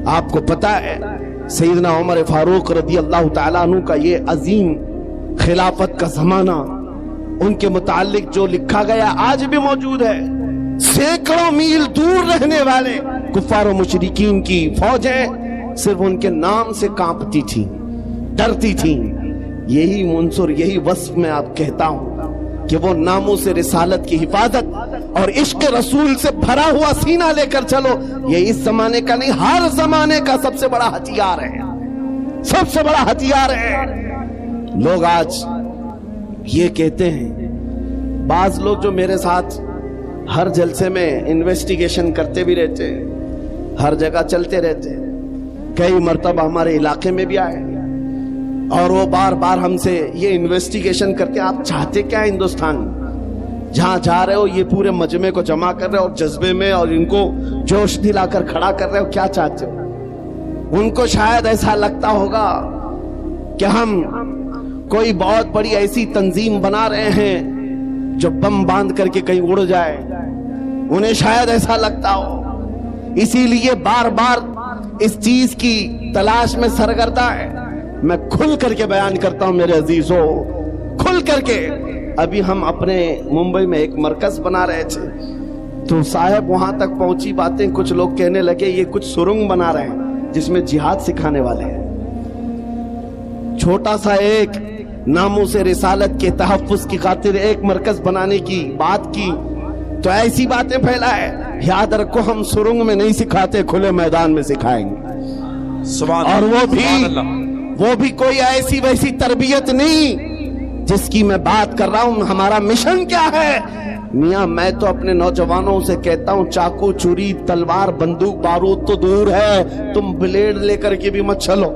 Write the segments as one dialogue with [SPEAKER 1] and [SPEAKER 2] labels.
[SPEAKER 1] آپ کو پتا ہے سیدنا عمر فاروق رضی اللہ تعالیٰ عنہ کا یہ عظیم خلافت کا زمانہ، ان کے متعلق جو لکھا گیا آج بھی موجود ہے۔ سینکڑوں میل دور رہنے والے کفار و مشرکین کی فوجیں صرف ان کے نام سے کانپتی تھیں، ڈرتی تھیں۔ یہی منصر، یہی وصف میں آپ کہتا ہوں کہ وہ ناموس رسالت کی حفاظت اور عشق رسول سے بھرا ہوا سینہ لے کر چلو، یہ اس زمانے کا نہیں، ہر زمانے کا سب سے بڑا ہتھیار ہے، سب سے بڑا ہتھیار ہے۔ لوگ آج یہ کہتے ہیں، بعض لوگ جو میرے ساتھ ہر جلسے میں انویسٹیگیشن کرتے بھی رہتے ہیں، ہر جگہ چلتے رہتے ہیں، کئی مرتبہ ہمارے علاقے میں بھی آئے اور وہ بار بار ہم سے یہ انویسٹیگیشن کرتے ہیں، آپ چاہتے کیا ہندوستان میں؟ جہاں جا رہے ہو یہ پورے مجمع کو جمع کر رہے ہو اور جذبے میں اور ان کو جوش دلا کر کھڑا کر رہے ہو، کیا چاہتے ہو؟ ان کو شاید ایسا لگتا ہوگا کہ ہم کوئی بہت بڑی ایسی تنظیم بنا رہے ہیں جو بم باندھ کر کے کہیں اڑ جائے، انہیں شاید ایسا لگتا ہو، اسی لیے بار بار اس چیز کی تلاش میں سرگردہ ہے۔ میں کھل کر کے بیان کرتا ہوں میرے عزیزوں، کھل کر کے۔ ابھی ہم اپنے ممبئی میں ایک مرکز بنا رہے تھے تو صاحب وہاں تک پہنچی باتیں، کچھ لوگ کہنے لگے یہ کچھ سرنگ بنا رہے ہیں جس میں جہاد سکھانے والے ہیں۔ چھوٹا سا ایک ناموس رسالت کے تحفظ کی خاطر ایک مرکز بنانے کی بات کی تو ایسی باتیں پھیلائے۔ یاد رکھو ہم سرنگ میں نہیں سکھاتے، کھلے میدان میں سکھائیں گے، اور وہ بھی کوئی ایسی ویسی تربیت نہیں جس کی میں بات کر رہا ہوں۔ ہمارا مشن کیا ہے میاں؟ میں تو اپنے نوجوانوں سے کہتا ہوں چاقو چوری تلوار بندوق بارود تو دور ہے، تم بلیڈ لے کر کے بھی مت چلو،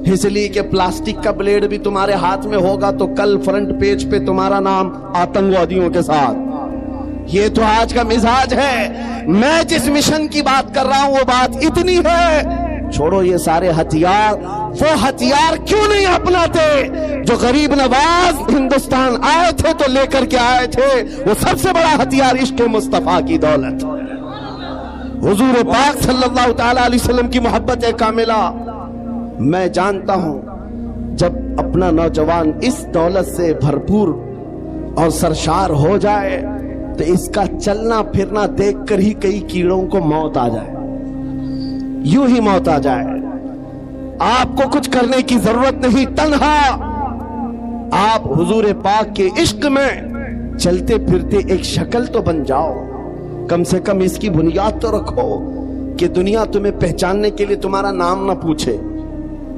[SPEAKER 1] اس لیے کہ پلاسٹک کا بلیڈ بھی تمہارے ہاتھ میں ہوگا تو کل فرنٹ پیج پہ تمہارا نام آتنکوادیوں کے ساتھ۔ یہ تو آج کا مزاج ہے۔ میں جس مشن کی بات کر رہا ہوں وہ بات اتنی ہے، چھوڑو یہ سارے ہتھیار، وہ ہتھیار کیوں نہیں اپناتے جو غریب نواز ہندوستان آئے تھے تو لے کر کے آئے تھے؟ وہ سب سے بڑا ہتھیار عشق مصطفیٰ کی دولت، حضور پاک صلی اللہ تعالی علیہ وسلم کی محبت کاملہ۔ میں جانتا ہوں جب اپنا نوجوان اس دولت سے بھرپور اور سرشار ہو جائے تو اس کا چلنا پھرنا دیکھ کر ہی کئی کیڑوں کو موت آ جائے، یوں ہی موت آ جائے۔ آپ کو کچھ کرنے کی ضرورت نہیں، تنہا آپ حضور پاک کے عشق میں چلتے پھرتے ایک شکل تو بن جاؤ، کم سے کم اس کی بنیاد تو رکھو کہ دنیا تمہیں پہچاننے کے لیے تمہارا نام نہ پوچھے۔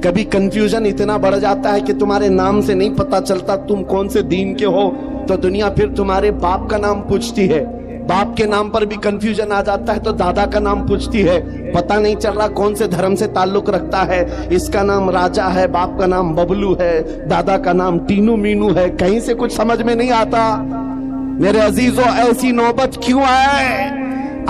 [SPEAKER 1] کبھی کنفیوژن اتنا بڑھ جاتا ہے کہ تمہارے نام سے نہیں پتا چلتا تم کون سے دین کے ہو، تو دنیا پھر تمہارے باپ کا نام پوچھتی ہے، باپ کے نام پر بھی کنفیوژن آ جاتا ہے تو دادا کا نام پوچھتی ہے، پتہ نہیں چل رہا کون سے دھرم سے تعلق رکھتا ہے، اس کا نام راجا ہے، باپ کا نام ببلو ہے، دادا کا نام ٹینو مینو ہے، کہیں سے کچھ سمجھ میں نہیں آتا۔ میرے عزیزوں ایسی نوبت کیوں آئے؟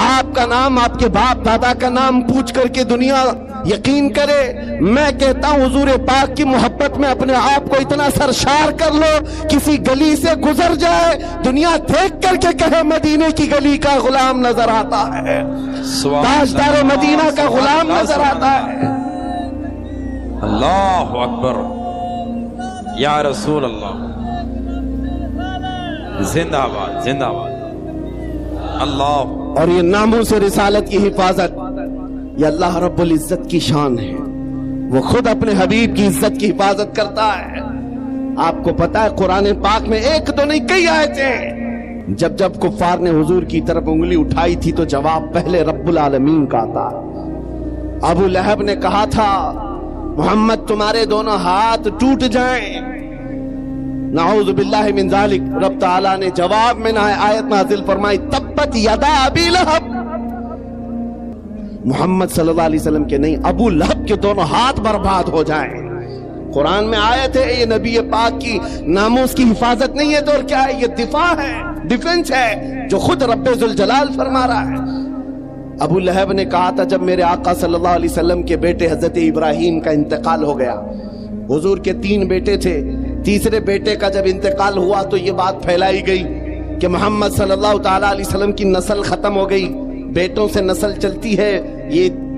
[SPEAKER 1] آپ کا نام، آپ کے باپ دادا کا نام پوچھ کر کے دنیا یقین کرے۔ میں کہتا ہوں حضور پاک کی محبت میں اپنے آپ کو اتنا سرشار کر لو، کسی گلی سے گزر جائے دنیا دیکھ کر کے کہے مدینے کی گلی کا غلام نظر آتا ہے، تاجدار مدینہ کا غلام نظر آتا ہے۔
[SPEAKER 2] اللہ اکبر، یا رسول اللہ، زندہ باد زندہ باد اللہ۔
[SPEAKER 1] اور یہ ناموس رسالت کی حفاظت یہ اللہ رب العزت کی شان ہے، وہ خود اپنے حبیب کی عزت کی حفاظت کرتا ہے۔ آپ کو پتا ہے قرآن پاک میں ایک تو نہیں کئی آیتیں، جب جب کفار نے حضور کی طرف انگلی اٹھائی تھی تو جواب پہلے رب العالمین کا تھا۔ ابو لہب نے کہا تھا محمد تمہارے دونوں ہاتھ ٹوٹ جائیں، نعوذ باللہ من ذالک۔ رب تعالیٰ نے جواب میں آیت نازل فرمائی تبت یدا ابی لہب، محمد صلی اللہ علیہ وسلم کے نہیں، ابو لہب کے دونوں ہاتھ برباد ہو جائیں۔ قرآن میں آیت ہے، یہ نبی پاک کی ناموس کی حفاظت نہیں ہے تو اور کیا ہے؟ یہ دفاع ہے، ڈیفنس ہے جو خود رب ذوالجلال فرما رہا ہے۔ ابو لہب نے کہا تھا جب میرے آقا صلی اللہ علیہ وسلم کے بیٹے حضرت ابراہیم کا انتقال ہو گیا، حضور کے 3 بیٹے تھے، تیسرے بیٹے کا جب انتقال ہوا تو یہ بات پھیلائی گئی کہ محمد صلی اللہ تعالی علیہ وسلم کی نسل ختم ہو گئی، بیٹوں سے نسل چلتی ہے، یہ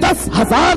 [SPEAKER 1] 10,000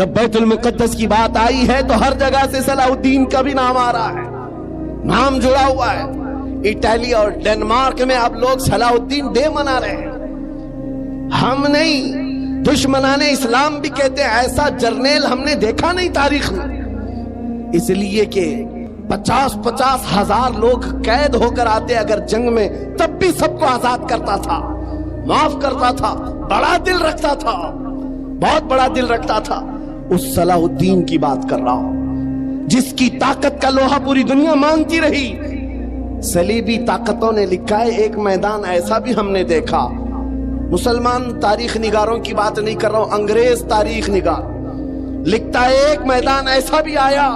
[SPEAKER 1] جب بیت المقدس کی بات آئی ہے تو ہر جگہ سے صلاح الدین کا بھی نام آ رہا ہے، نام جڑا ہوا ہے۔ اٹلی اور ڈنمارک میں اب لوگ صلاح الدین ڈے منا رہے ہیں، ہم نہیں، دشمنان اسلام بھی کہتے ہیں ایسا جرنیل ہم نے دیکھا نہیں تاریخ میں، اس لیے کہ 50 ہزار لوگ قید ہو کر آتے اگر جنگ میں، تب بھی سب کو آزاد کرتا تھا، معاف کرتا تھا، بڑا دل رکھتا تھا، بہت بڑا دل رکھتا تھا۔ اس صلاح الدین کی بات کر رہا ہوں جس کی طاقت کا لوہا پوری دنیا مانتی رہی۔ صلیبی طاقتوں نے لکھا ہے ایک میدان ایسا بھی ہم نے دیکھا، مسلمان تاریخ نگاروں کی بات نہیں کر رہا ہوں، انگریز تاریخ نگار لکھتا ہے ایک میدان ایسا بھی آیا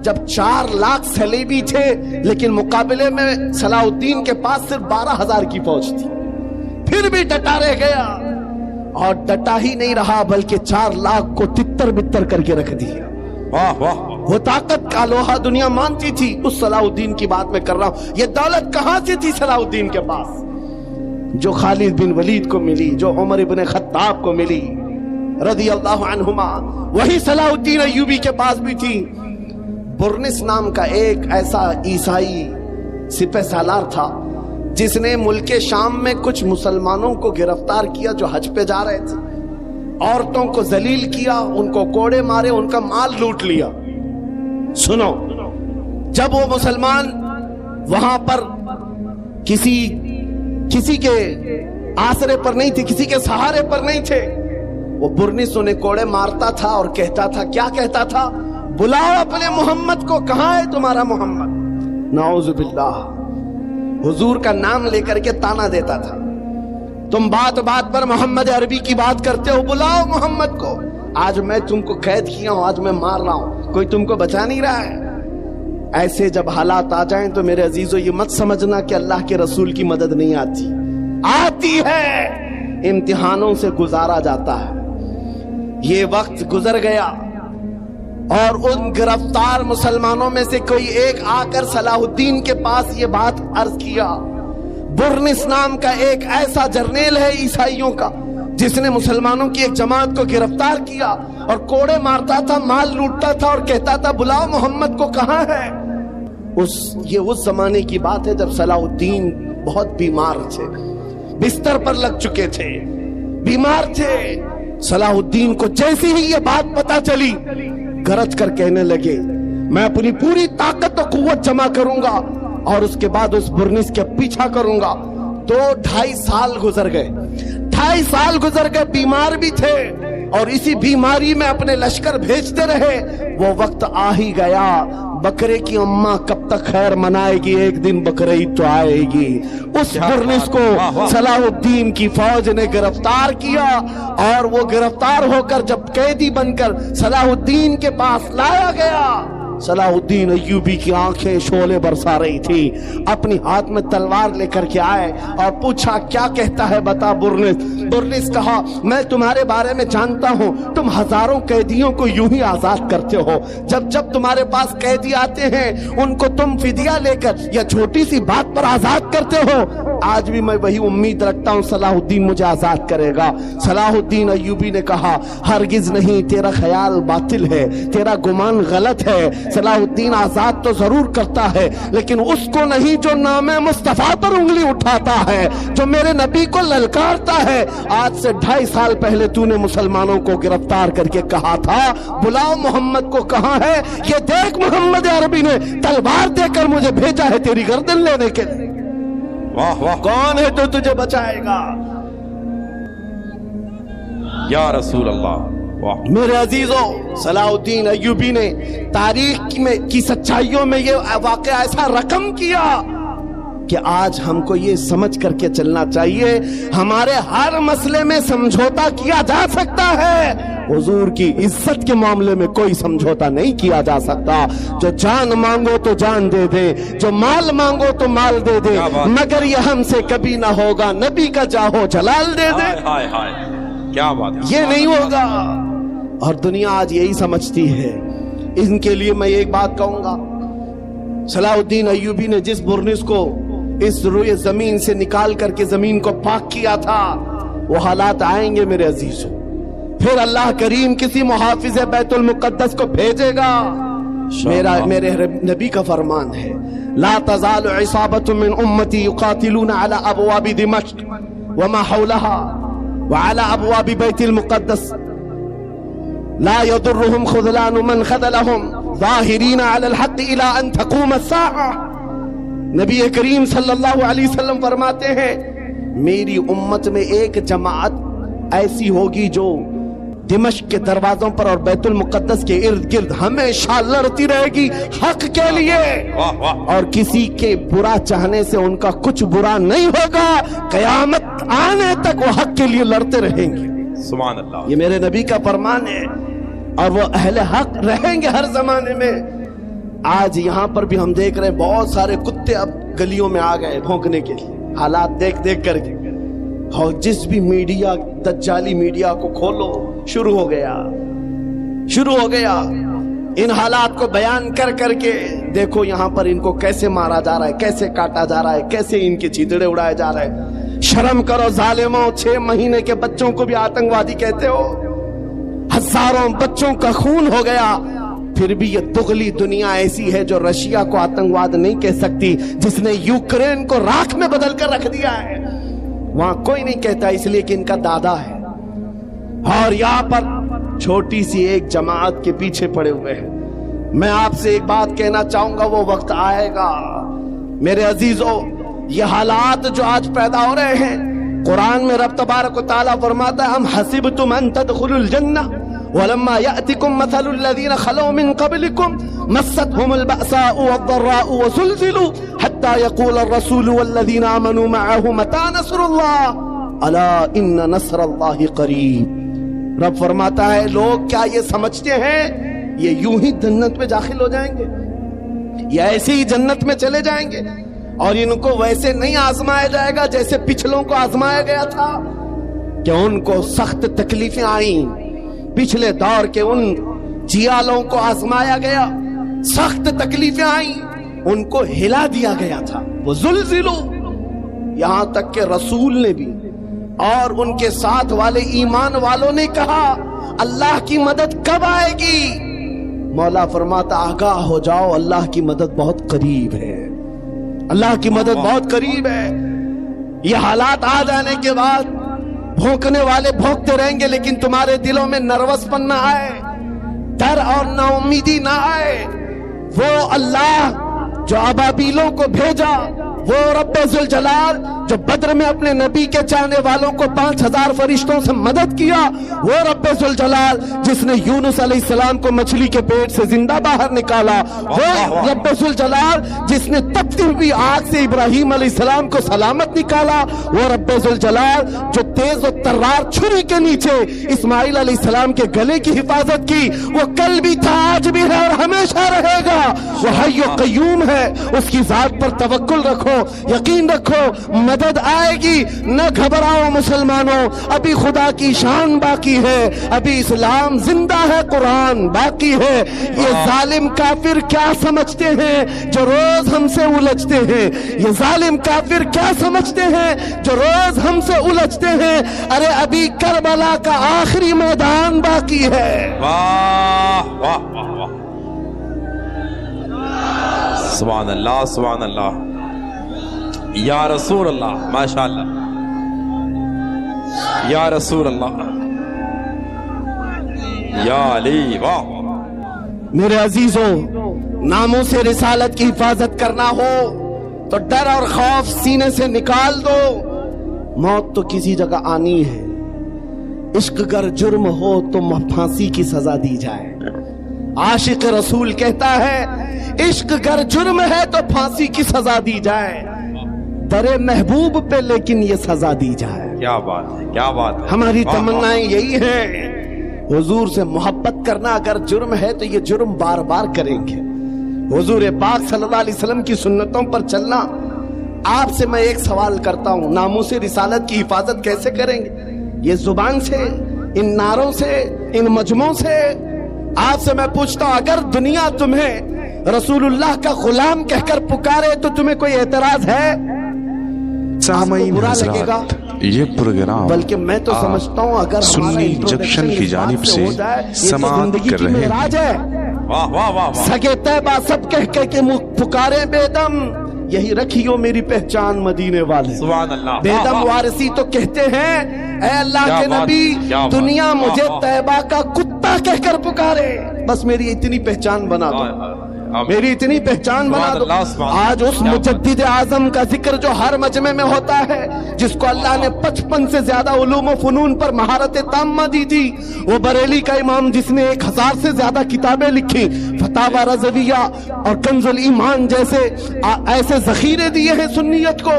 [SPEAKER 1] جب 4 لاکھ صلیبی تھے لیکن مقابلے میں صلاح الدین کے پاس صرف 12,000 کی فوج تھی، پھر بھی ڈٹا رہ گیا، اور ڈٹا ہی نہیں رہا بلکہ 4 لاکھ کو تتر بتر کر کے رکھ دیا۔
[SPEAKER 2] واہ واہ،
[SPEAKER 1] وہ طاقت کا لوہا دنیا مانتی تھی، اس صلاح الدین کی بات میں کر رہا ہوں۔ یہ دولت کہاں سے تھی صلاح الدین کے پاس؟ جو خالد بن ولید کو ملی، جو عمر بن خطاب کو ملی رضی اللہ عنہما، وہی صلاح الدین ایوبی کے پاس بھی تھی۔ برنس نام کا ایک ایسا عیسائی سپہ سالار تھا جس نے ملک شام میں کچھ مسلمانوں کو گرفتار کیا جو حج پہ جا رہے تھے، عورتوں کو ذلیل کیا، ان کو کوڑے مارے، ان کا مال لوٹ لیا۔ سنو، جب وہ مسلمان وہاں پر کسی کے آسرے پر نہیں تھے، کسی کے سہارے پر نہیں تھے، وہ برنس انہیں کوڑے مارتا تھا اور کہتا تھا، کیا کہتا تھا؟ بلاؤ اپنے محمد کو، کہاں ہے تمہارا محمد؟ نعوذ باللہ، حضور کا نام لے کر کے تانا دیتا تھا، تم بات بات پر محمد عربی کی بات کرتے ہو، بلاؤ محمد کو، آج میں تم کو قید کیا ہوں، آج میں مار رہا ہوں، کوئی تم کو بچا نہیں رہا ہے۔ ایسے جب حالات آ جائیں تو میرے عزیزو یہ مت سمجھنا کہ اللہ کے رسول کی مدد نہیں آتی، آتی ہے، امتحانوں سے گزارا جاتا ہے۔ یہ وقت گزر گیا اور ان گرفتار مسلمانوں میں سے کوئی ایک آ کر صلاح الدین کے پاس یہ بات عرض کیا۔ برنس نام کا ایک ایسا جرنیل ہے عیسائیوں کا جس نے مسلمانوں کی ایک جماعت کو گرفتار کیا اور کوڑے مارتا تھا، مال لوٹتا تھا اور کہتا تھا بلاؤ محمد کو، کہاں ہے؟ یہ اس زمانے کی بات ہے جب صلاح الدین بہت بیمار تھے، بستر پر لگ چکے تھے، بیمار تھے۔ صلاح الدین کو جیسے ہی یہ بات پتا چلی، گرج کر کہنے لگے میں اپنی پوری طاقت و قوت جمع کروں گا اور اس کے بعد اس برنس کے پیچھا کروں گا۔ 2-2.5 سال گزر گئے، 2.5 سال گزر گئے، بیمار بھی تھے اور اسی بیماری میں اپنے لشکر بھیجتے رہے۔ وہ وقت آ ہی گیا، بکرے کی اماں کب تک خیر منائے گی، ایک دن بکرے عید تو آئے گی۔ اس برنس کو صلاح الدین کی فوج نے گرفتار کیا اور وہ گرفتار ہو کر جب قیدی بن کر صلاح الدین کے پاس لایا گیا، صلاح الدین ایوبی کی آنکھیں شعلے برسا رہی تھی، اپنی ہاتھ میں تلوار لے کر کے آئے اور پوچھا کیا کہتا ہے بتا برنس۔ برنس کہا میں تمہارے بارے میں جانتا ہوں، تم ہزاروں قیدیوں کو یوں ہی آزاد کرتے ہو، جب جب تمہارے پاس قیدی آتے ہیں ان کو تم فدیہ لے کر یا چھوٹی سی بات پر آزاد کرتے ہو۔ آج بھی میں وہی امید رکھتا ہوں صلاح الدین مجھے آزاد کرے گا۔ صلاح الدین ایوبی نے کہا ہرگز نہیں، تیرا خیال باطل ہے، تیرا گمان غلط ہے، صلاح الدین آزاد تو ضرور کرتا ہے لیکن اس کو نہیں جو نام مصطفیٰ پر انگلی اٹھاتا ہے، جو میرے نبی کو للکارتا ہے۔ آج سے 2.5 سال پہلے تو نے مسلمانوں کو گرفتار کر کے کہا تھا بلاؤ محمد کو، کہاں ہے؟ یہ دیکھ محمد عربی نے تلوار دے کر مجھے بھیجا ہے تیری گردن لینے کے لیے۔
[SPEAKER 2] واہ واہ،
[SPEAKER 1] کون ہے تو تجھے بچائے گا؟
[SPEAKER 2] یا رسول اللہ۔
[SPEAKER 1] میرے عزیزوں، صلاح الدین ایوبی نے تاریخ کی سچائیوں میں یہ واقعہ ایسا رقم کیا کہ آج ہم کو یہ سمجھ کر کے چلنا چاہیے ہمارے ہر مسئلے میں سمجھوتا کیا جا سکتا ہے، حضور کی عزت کے معاملے میں کوئی سمجھوتا نہیں کیا جا سکتا۔ جو جان مانگو تو جان دے دے، جو مال مانگو تو مال دے دے، مگر یہ ہم سے کبھی نہ ہوگا نبی کا جاہو جلال دے دے۔
[SPEAKER 2] کیا بات ہے،
[SPEAKER 1] یہ نہیں ہوگا، اور دنیا آج یہی سمجھتی ہے۔ ان کے لیے میں ایک بات کہوں گا، صلاح الدین ایوبی نے جس برنس کو اس روئے زمین سے نکال کر کے زمین کو پاک کیا تھا، وہ حالات آئیں گے میرے عزیزوں، پھر اللہ کریم کسی محافظ بیت المقدس کو بھیجے گا. میرے نبی کا فرمان ہے لا تزال عصابة من امتی يقاتلون على ابواب دمشق وما حولها وعلى ابواب بیت المقدس لا يضرهم خذلان من خذلهم ظاہرین علی الحق الى ان تقوم الساعة. نبی کریم صلی اللہ علیہ وسلم فرماتے ہیں میری امت میں ایک جماعت ایسی ہوگی جو دمشق کے دروازوں پر اور بیت المقدس کے ارد گرد ہمیشہ لڑتی رہے گی حق کے لیے, اور کسی کے برا چاہنے سے ان کا کچھ برا نہیں ہوگا, قیامت آنے تک وہ حق کے لیے لڑتے رہیں گے.
[SPEAKER 2] سبحان اللہ.
[SPEAKER 1] یہ میرے نبی کا فرمان ہے, اور وہ اہل حق رہیں گے ہر زمانے میں. آج یہاں پر بھی ہم دیکھ رہے ہیں بہت سارے کتے اب گلیوں میں آ گئے بھونکنے کے لیے, حالات دیکھ دیکھ کر کے. اور جس بھی میڈیا, دجالی میڈیا کو کھولو شروع ہو گیا ان حالات کو بیان کر کر کے. دیکھو یہاں پر ان کو کیسے مارا جا رہا ہے, کیسے کاٹا جا رہا ہے, کیسے ان کے چیتڑے اڑائے جا رہے ہیں. شرم کرو ظالموں, 6 مہینے کے بچوں کو بھی آتنکوادی کہتے ہو. ہزاروں بچوں کا خون ہو گیا, پھر بھی یہ دغلی دنیا ایسی ہے جو رشیا کو آتنکواد نہیں کہہ سکتی, جس نے یوکرین کو راکھ میں بدل کر رکھ دیا ہے. وہاں کوئی نہیں کہتا اس لیے کہ ان کا دادا ہے. اور یہاں پر چھوٹی سی ایک جماعت کے پیچھے پڑے ہوئے ہیں. میں آپ سے ایک بات کہنا چاہوں گا, وہ وقت آئے گا میرے عزیزو, یہ حالات جو آج پیدا ہو رہے ہیں, قرآن میں رب تبارک و تعالیٰ فرماتا ہے ام حسبتم ان تدخلوا الجنہ ولما يأتكم مثل الذين خلوا من قبلكم مستهم البأساء والضراء وزلزلوا حتى يقول الرسول والذين آمنوا معه متى نصر الله الا ان نصر الله قریب. رب فرماتا ہے لوگ کیا یہ سمجھتے ہیں یہ یوں ہی جنت میں داخل ہو جائیں گے, یا ایسے ہی جنت میں چلے جائیں گے, اور ان کو ویسے نہیں آزمایا جائے گا جیسے پچھلوں کو آزمایا گیا تھا, کہ ان کو سخت تکلیفیں آئیں. پچھلے دور کے ان جیالوں کو آزمایا گیا, سخت تکلیفیں آئیں, ان کو ہلا دیا گیا تھا. وہ زلزلو, یہاں تک کہ رسول نے بھی اور ان کے ساتھ والے ایمان والوں نے کہا اللہ کی مدد کب آئے گی؟ مولا فرماتا آگاہ ہو جاؤ, اللہ کی مدد بہت قریب ہے, اللہ کی مدد بہت قریب ہے. یہ حالات آ جانے کے بعد بھونکنے والے بھونکتے رہیں گے, لیکن تمہارے دلوں میں نروس پن نہ آئے, ڈر اور نا امیدی نہ آئے. وہ اللہ جو ابابیلوں کو بھیجا, وہ رب ذوالجلال جو بدر میں اپنے نبی کے چاہنے والوں کو 5000 فرشتوں سے مدد کیا, وہ رب ذوالجلال جس نے یونس علیہ السلام کو مچھلی کے پیٹ سے زندہ باہر نکالا, وہ رب ذوالجلال جس نے تپتی ہوئی آگ سے ابراہیم علیہ السلام کو سلامت نکالا, وہ رب ذوالجلال جو تیز و ترار چھری کے نیچے اسماعیل علیہ السلام کے گلے کی حفاظت کی, وہ کل بھی تھا, آج بھی ہے اور ہمیشہ رہے گا. وہ حی و قیوم ہے, اس کی ذات پر توکل رکھو, یقین رکھو, مدد آئے گی. نہ گھبراؤ مسلمانوں, ابھی خدا کی شان باقی ہے, ابھی اسلام زندہ ہے, قرآن باقی ہے. یہ ظالم کافر کیا سمجھتے ہیں جو روز ہم سے الجھتے ہیں, یہ ظالم کافر کیا سمجھتے ہیں جو روز ہم سے الجھتے ہیں. ارے ابھی کربلا کا آخری میدان باقی ہے.
[SPEAKER 2] واہ واہ واہ واہ, سبحان اللہ سبحان اللہ, یا رسول اللہ, ماشاء اللہ, یا رسول اللہ, یا علی, واہ.
[SPEAKER 1] میرے عزیزوں, ناموں سے رسالت کی حفاظت کرنا ہو تو ڈر اور خوف سینے سے نکال دو. موت تو کسی جگہ آنی ہے. عشق گر جرم ہو تو پھانسی کی سزا دی جائے. عاشق رسول کہتا ہے عشق گر جرم ہے تو پھانسی کی سزا دی جائے, درے محبوب پہ لیکن یہ سزا دی جائے.
[SPEAKER 2] کیا بات ہے, کیا بات ہے.
[SPEAKER 1] ہماری تمنائیں یہی ہیں, حضور سے محبت کرنا اگر جرم ہے تو یہ جرم بار بار کریں گے. حضور پاک صلی اللہ علیہ وسلم کی سنتوں پر چلنا. آپ سے میں ایک سوال کرتا ہوں, ناموس رسالت کی حفاظت کیسے کریں گے؟ یہ زبان سے, ان نعروں سے, ان مجموعوں سے. آپ سے میں پوچھتا ہوں, اگر دنیا تمہیں رسول اللہ کا غلام کہہ کر پکارے تو تمہیں کوئی اعتراض ہے؟
[SPEAKER 3] سامعین
[SPEAKER 1] برا لگے
[SPEAKER 3] حضرات,
[SPEAKER 1] گا؟
[SPEAKER 3] یہ پروگرام
[SPEAKER 1] بلکہ میں تو سمجھتا ہوں اگر
[SPEAKER 3] سنی جنکشن کی جانب سے سماعت کر رہے ہیں۔
[SPEAKER 2] واہ واہ واہ واہ،
[SPEAKER 1] سگے طیبہ سب کہہ کہہ کے پکارے بے دم، یہی رکھیو میری پہچان مدینے والے۔
[SPEAKER 2] سبحان اللہ،
[SPEAKER 1] بے
[SPEAKER 2] واہ
[SPEAKER 1] دم
[SPEAKER 2] واہ،
[SPEAKER 1] وارثی تو کہتے ہیں اے اللہ
[SPEAKER 2] کیا
[SPEAKER 1] کے
[SPEAKER 2] بات،
[SPEAKER 1] نبی،
[SPEAKER 2] کیا بات،
[SPEAKER 1] دنیا مجھے
[SPEAKER 2] واہ واہ،
[SPEAKER 1] طیبہ کا کتا کہہ کر پکارے، بس میری اتنی پہچان بنا دو، میری اتنی پہچان بنا دو۔ آج اس مجدد اعظم کا ذکر جو ہر مجمع میں ہوتا ہے، جس کو اللہ نے 55 سے زیادہ علوم و فنون پر مہارت تامہ دی تھی، وہ بریلی کا امام جس نے 1000 سے زیادہ کتابیں لکھی، فتاوی رضویہ اور کنز الایمان جیسے ایسے ذخیرے دیے ہیں سنیت کو،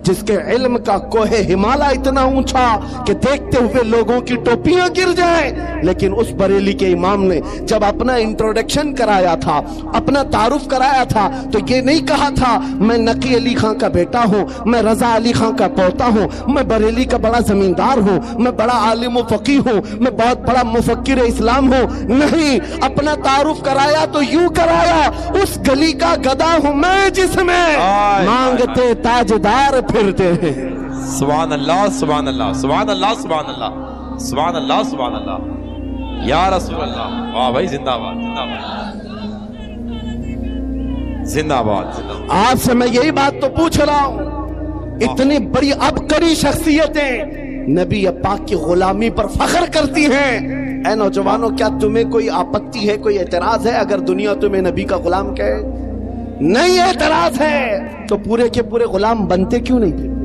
[SPEAKER 1] جس کے علم کا کوہ ہمالا اتنا اونچا کہ دیکھتے ہوئے لوگوں کی ٹوپیاں گر جائیں، لیکن اس بریلی کے امام نے جب اپنا انٹروڈکشن کرایا تھا، اپنا تعارف کرایا تھا، تو یہ نہیں کہا تھا میں نقی علی خان کا بیٹا ہوں، میں رضا علی خان کا پوتا ہوں، میں بریلی کا بڑا زمیندار ہوں، میں بڑا عالم و فقیہ ہوں، میں بہت بڑا مفکر اسلام ہوں، نہیں، اپنا تعارف کرایا تو یوں کرایا، اس گلی کا گدا ہوں میں جس میں مانگتے تاجدار پھرتے ہیں۔
[SPEAKER 2] سبحان اللہ سبحان اللہ سبحان اللہ سبحان اللہ سبحان اللہ سبحان اللہ، یا رسول اللہ، واہ بھائی، زندہ باد زندہ باد زندہ باد زندہ باد۔
[SPEAKER 1] آپ سے میں یہی بات تو پوچھ رہا ہوں، اتنی بڑی عبقری شخصیتیں نبی پاک کی غلامی پر فخر کرتی ہیں، اے نوجوانوں کیا تمہیں کوئی آپتی ہے، کوئی اعتراض ہے اگر دنیا تمہیں نبی کا غلام کہے؟ نہیں اعتراض ہے، تو پورے کے پورے غلام بنتے کیوں نہیں؟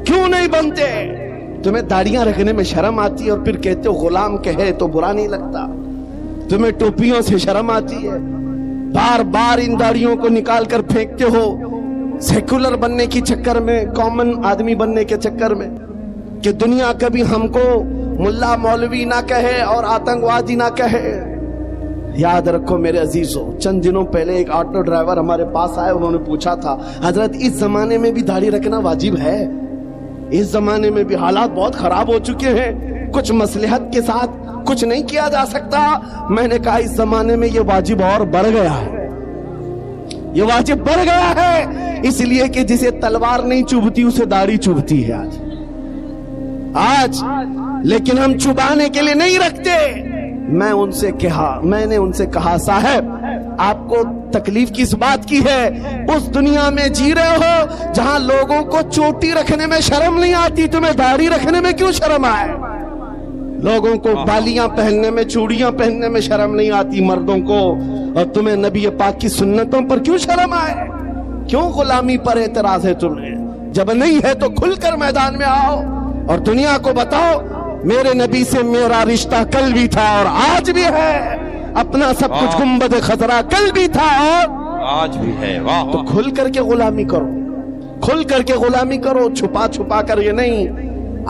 [SPEAKER 1] کیوں نہیں بنتے؟ تمہیں داڑیاں رکھنے میں شرم آتی ہے اور پھر کہتے ہو غلام کہے تو برا نہیں لگتا، تمہیں ٹوپیوں سے شرم آتی ہے، بار بار ان داڑیوں کو نکال کر پھینکتے ہو سیکولر بننے کی چکر میں، کامن آدمی بننے کے چکر میں، کہ دنیا کبھی ہم کو ملا مولوی نہ کہے اور آتنکوادی نہ کہے۔ یاد رکھو میرے عزیزو، چند دنوں پہلے ایک آٹو ڈرائیور ہمارے پاس آئے، انہوں نے پوچھا تھا حضرت اس زمانے میں بھی داڑھی رکھنا واجب ہے؟ اس زمانے میں بھی حالات بہت خراب ہو چکے ہیں، کچھ مصلحت کے ساتھ کچھ نہیں کیا جا سکتا؟ میں نے کہا اس زمانے میں یہ واجب اور بڑھ گیا ہے، یہ واجب بڑھ گیا ہے، اس لیے کہ جسے تلوار نہیں چبھتی اسے داڑھی چبھتی ہے آج، لیکن ہم چبانے کے لیے نہیں رکھتے۔ میں نے ان سے کہا صاحب آپ کو تکلیف کس بات کی ہے؟ اس دنیا میں جی رہے ہو جہاں لوگوں کو چوٹی رکھنے میں شرم نہیں آتی، تمہیں داڑھی رکھنے میں کیوں شرم آئے؟ لوگوں کو بالیاں پہننے میں، چوڑیاں پہننے میں شرم نہیں آتی مردوں کو، اور تمہیں نبی پاک کی سنتوں پر کیوں شرم آئے؟ کیوں غلامی پر اعتراض ہے تمہیں؟ جب نہیں ہے تو کھل کر میدان میں آؤ اور دنیا کو بتاؤ میرے نبی سے میرا رشتہ کل بھی تھا اور آج بھی ہے، اپنا سب کچھ گنبد خضرا کل بھی تھا اور
[SPEAKER 2] آج بھی ہے۔ واہ،
[SPEAKER 1] تو کھل کر کے غلامی کرو، کھل کر کے غلامی کرو، چھپا چھپا کر یہ نہیں۔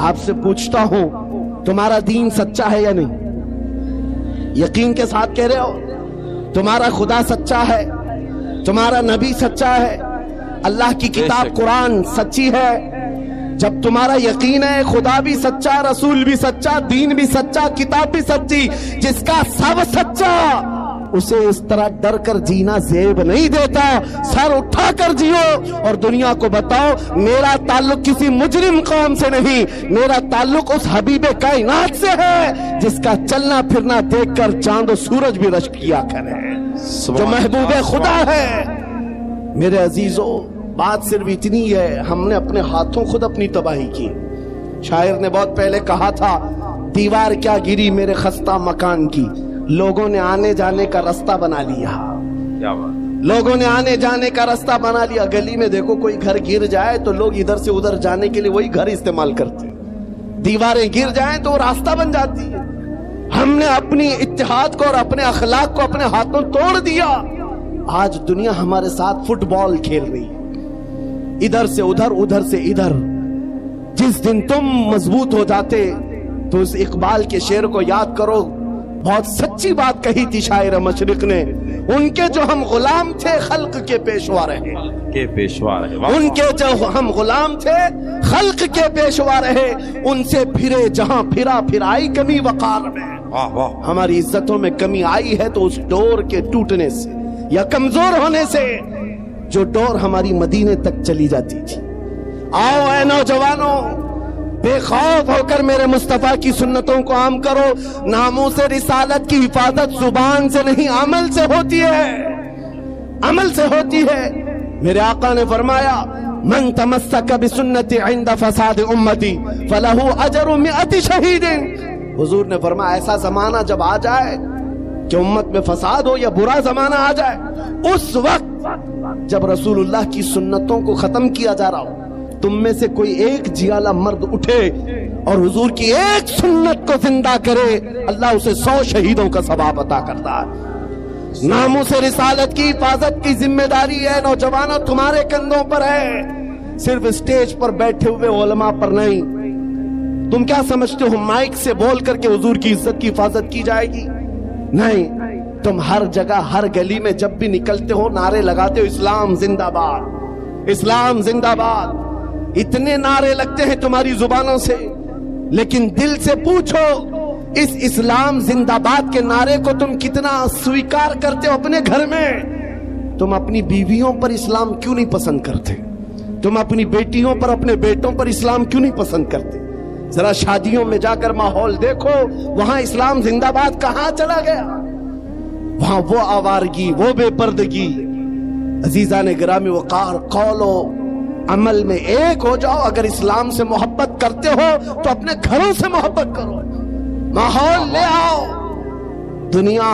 [SPEAKER 1] آپ سے پوچھتا ہوں تمہارا دین سچا ہے یا نہیں؟ یقین کے ساتھ کہہ رہے ہو؟ تمہارا خدا سچا ہے، تمہارا نبی سچا ہے، اللہ کی کتاب قرآن سچی ہے؟ جب تمہارا یقین ہے خدا بھی سچا، رسول بھی سچا، دین بھی سچا، کتاب بھی سچی، جس کا سب سچا، اسے اس طرح ڈر کر جینا زیب نہیں دیتا، سر اٹھا کر جیو اور دنیا کو بتاؤ میرا تعلق کسی مجرم قوم سے نہیں، میرا تعلق اس حبیب کائنات سے ہے جس کا چلنا پھرنا دیکھ کر چاند و سورج بھی رشک کیا کرے، جو محبوب خدا ہے۔ میرے عزیزو بات صرف اتنی ہے، ہم نے اپنے ہاتھوں خود اپنی تباہی کی۔ شاعر نے بہت پہلے کہا تھا دیوار کیا گری میرے خستہ مکان کی، لوگوں نے آنے جانے کا رستہ بنا لیا، لوگوں نے آنے جانے کا رستہ بنا لیا۔ گلی میں دیکھو کوئی گھر گر جائے تو لوگ ادھر سے ادھر جانے کے لیے وہی گھر استعمال کرتے، دیواریں گر جائیں تو وہ راستہ بن جاتی ہے۔ ہم نے اپنی اتحاد کو اور اپنے اخلاق کو اپنے ہاتھوں توڑ دیا۔ آج دنیا ہمارے ساتھ فٹ بال کھیل رہی ہے، ادھر سے ادھر، ادھر سے ادھر۔ جس دن تم مضبوط ہو جاتے تو اس اقبال کے شعر کو یاد کرو، بہت سچی بات کہی تھی شاعر مشرق نے، ان کے جو ہم غلام تھے خلق کے پیشوا رہے، ان کے جو ہم غلام تھے خلق کے پیشوا رہے، ان سے پھرے جہاں پھرا پھرائی کمی وقار میں۔ ہماری عزتوں میں کمی آئی ہے تو اس ڈور کے ٹوٹنے سے یا کمزور ہونے سے جو ڈور ہماری مدینے تک چلی جاتی تھی۔ آؤ اے نوجوانوں، بے خوف ہو کر میرے مصطفیٰ کی سنتوں کو عام کرو. ناموس رسالت کی حفاظت زبان سے نہیں عمل سے ہوتی ہے, عمل سے ہوتی ہے. میرے آقا نے فرمایا من تمسک بسنتی عند فساد امتی فلہ اجر 100 شہید. حضور نے فرمایا ایسا زمانہ جب آ جائے کہ امت میں فساد ہو یا برا زمانہ آ جائے, اس وقت جب رسول اللہ کی سنتوں کو ختم کیا جا رہا ہو, تم میں سے کوئی ایک جیالہ مرد اٹھے اور حضور کی ایک سنت کو زندہ کرے, اللہ اسے 100 شہیدوں کا ثواب عطا کرتا ہے. ناموس رسالت کی حفاظت کی ذمہ داری ہے نوجوانوں تمہارے کندھوں پر ہے, صرف اسٹیج پر بیٹھے ہوئے علماء پر نہیں. تم کیا سمجھتے ہو مائک سے بول کر کے حضور کی عزت کی حفاظت کی جائے گی؟ نہیں, تم ہر جگہ ہر گلی میں جب بھی نکلتے ہو نعرے لگاتے ہو اسلام زندہ باد, اسلام زندہ باد. اتنے نعرے لگتے ہیں تمہاری زبانوں سے, لیکن دل سے پوچھو اس اسلام زندہ باد کے نعرے کو تم کتنا سویکار کرتے ہو اپنے گھر میں؟ تم اپنی بیویوں پر اسلام کیوں نہیں پسند کرتے؟ تم اپنی بیٹیوں پر اپنے بیٹوں پر اسلام کیوں نہیں پسند کرتے؟ ذرا شادیوں میں جا کر ماحول دیکھو, وہاں اسلام زندہ باد کہاں چلا گیا؟ وہاں وہ آوارگی, وہ بے پردگی. عزیزان گرامی وقار, قول و عمل میں ایک ہو جاؤ. اگر اسلام سے محبت کرتے ہو تو اپنے گھروں سے محبت کرو, ماحول لے آؤ. دنیا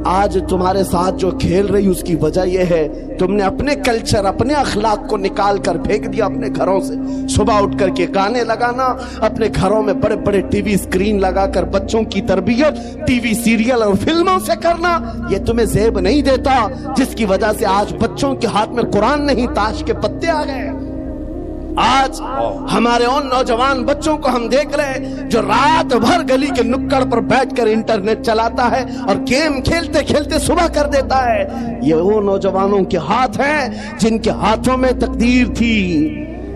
[SPEAKER 1] آج تمہارے ساتھ جو کھیل رہی اس کی وجہ یہ ہے تم نے اپنے کلچر, اپنے اخلاق کو نکال کر پھینک دیا اپنے گھروں سے. صبح اٹھ کر کے گانے لگانا, اپنے گھروں میں بڑے بڑے ٹی وی اسکرین لگا کر بچوں کی تربیت ٹی وی سیریل اور فلموں سے کرنا, یہ تمہیں زیب نہیں دیتا, جس کی وجہ سے آج بچوں کے ہاتھ میں قرآن نہیں تاش کے پتے آ گئے. آج ہمارے ان نوجوان بچوں کو ہم دیکھ رہے ہیں جو رات بھر گلی کے نکڑ پر بیٹھ کر انٹرنیٹ چلاتا ہے اور گیم کھیلتے کھیلتے صبح کر دیتا ہے. یہ وہ نوجوانوں کے ہاتھ ہیں جن کے ہاتھوں میں تقدیر تھی,